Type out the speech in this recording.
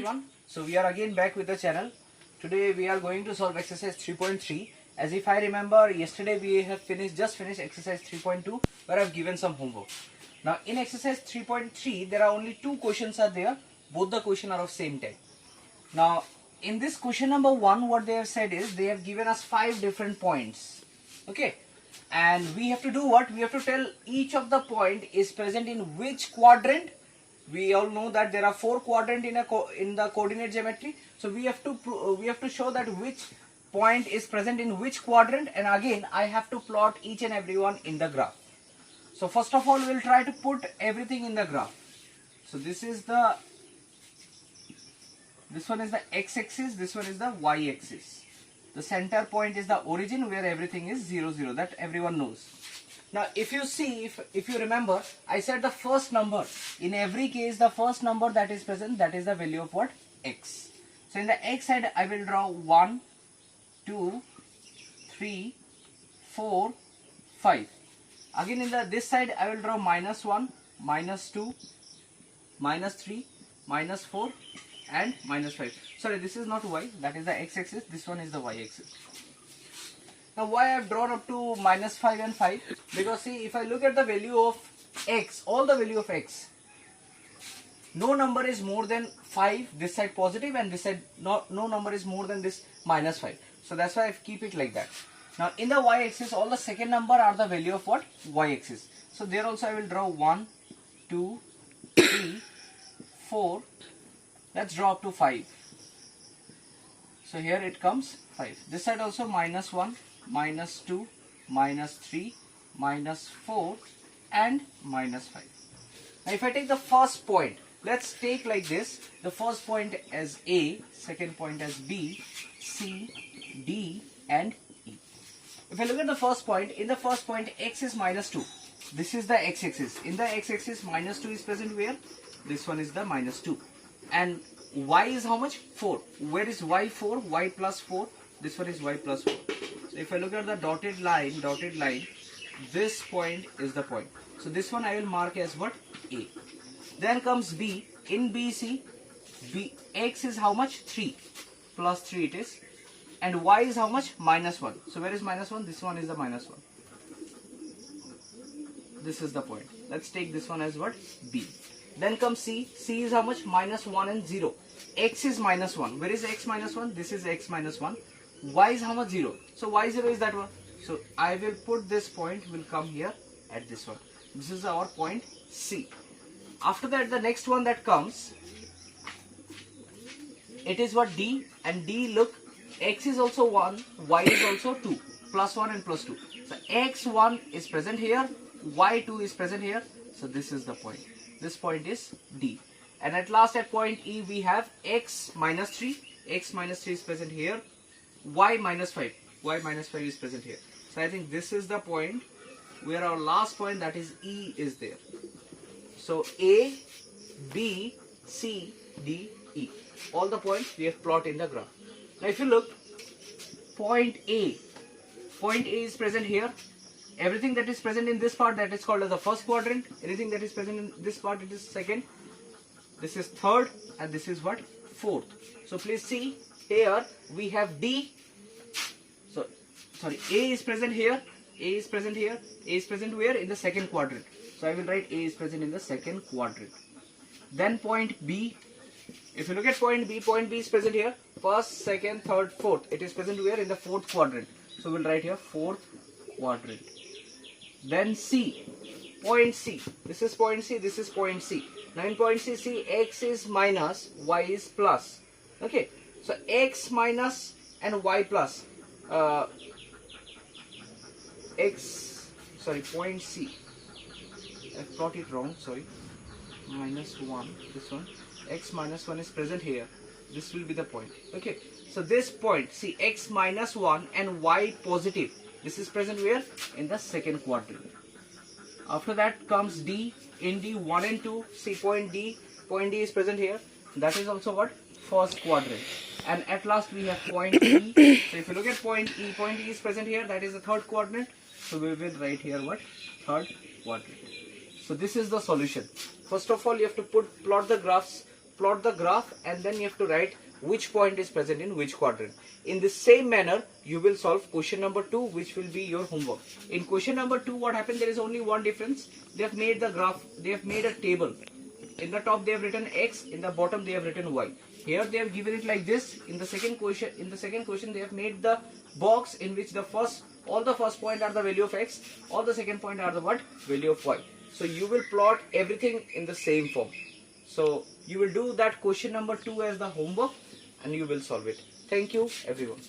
everyone. So we are again back with the channel. Today we are going to solve exercise 3.3. As if I remember, yesterday we have just finished exercise 3.2 where I have given some homework. Now in exercise 3.3 there are only two questions are there. Both the question are of same type. Now in this question number 1, what they have said is they have given us 5 different points. Okay. And we have to do what? We have to tell each of the point is present in which quadrant. We all know that there are 4 quadrants in the coordinate geometry. So we have to show that which point is present in which quadrant, and again I have to plot each and every one in the graph. So first of all we will try to put everything in the graph. So this one is the x-axis, this one is the y-axis. The center point is the origin where everything is 0, 0. That everyone knows. Now if you see, if you remember, I said the first number. In every case the first number that is present, that is the value of what? X. So in the x side I will draw 1, 2, 3, 4, 5. Again in this side I will draw -1, -2, -3, -4 and -5. Sorry, this is not y, that is the x-axis, this one is the y-axis. Now why I have drawn up to -5 and 5? Because see, if I look at the value of x, all the value of x, no number is more than 5, this side positive, and this side no number is more than this -5. So that's why I keep it like that. Now in the y-axis, all the second number are the value of what? Y-axis. So there also I will draw 1, 2, 3, 4. Let's draw up to 5. So here it comes 5. This side also -1, -2, -3, -4 and -5. Now if I take the first point, let's take like this. The first point as A, second point as B, C, D and E. If I look at the first point, in the first point x is -2. This is the x-axis. In the x-axis -2 is present where? This one is the -2. And y is how much? 4. Where is y? 4. Y plus 4. This one is y plus 4. So if I look at the dotted line, this point is the point. So this one I will mark as what? A. Then comes B. In BC, x is how much? 3. Plus 3 it is. And y is how much? -1. So where is -1? This one is the -1. This is the point. Let's take this one as what? B. Then comes C. C is how much? -1 and 0. X is -1. Where is x -1? This is x -1. Y is how much? 0. So y0 is that one. So I will put this point, will come here at this one. This is our point C. After that, the next one that comes, it is what? D. And D, look, x is also 1, y is also 2. +1 and +2. So x1 is present here, y2 is present here. So this is the point. This point is D. And at last at point E we have x -3. X -3 is present here. Y -5. Y -5 is present here. So I think this is the point where our last point, that is E, is there. So A, B, C, D, E. All the points we have plotted in the graph. Now if you look, point A is present here. Everything that is present in this part, that is called as the first quadrant. Anything that is present in this part, it is second. This is third, and this is what? Fourth. So please see, here we have D. So sorry, A is present here. A is present here. A is present where? In the second quadrant. So I will write A is present in the second quadrant. Then point B. If you look at point B is present here. First, second, third, fourth. It is present where? In the fourth quadrant. So we'll write here fourth quadrant. Then C, point C. This is point C, this is point C. Now in point C, see, x is minus, y is plus. Okay, so x minus and y plus. Point C. I plot it wrong, sorry. -1, this one. X -1 is present here. This will be the point. Okay, so this point, see, x -1 and y positive. This is present where? In the second quadrant. After that comes D. In D, 1 and 2. See, point D is present here. That is also what? First quadrant. And at last we have point E. So if you look at point E is present here. That is the third quadrant. So we will write here what? Third quadrant. So this is the solution. First of all, you have to plot the graphs plot the graph and then you have to write which point is present in which quadrant. In the same manner, you will solve question number 2, which will be your homework. In question number 2, what happened? There is only one difference. They have made the graph, they have made a table. In the top they have written X, in the bottom they have written Y. Here they have given it like this. In the second question, they have made the box in which all the first point are the value of X, all the second point are the what? Value of Y. So you will plot everything in the same form. So you will do that question number 2 as the homework and you will solve it. Thank you everyone.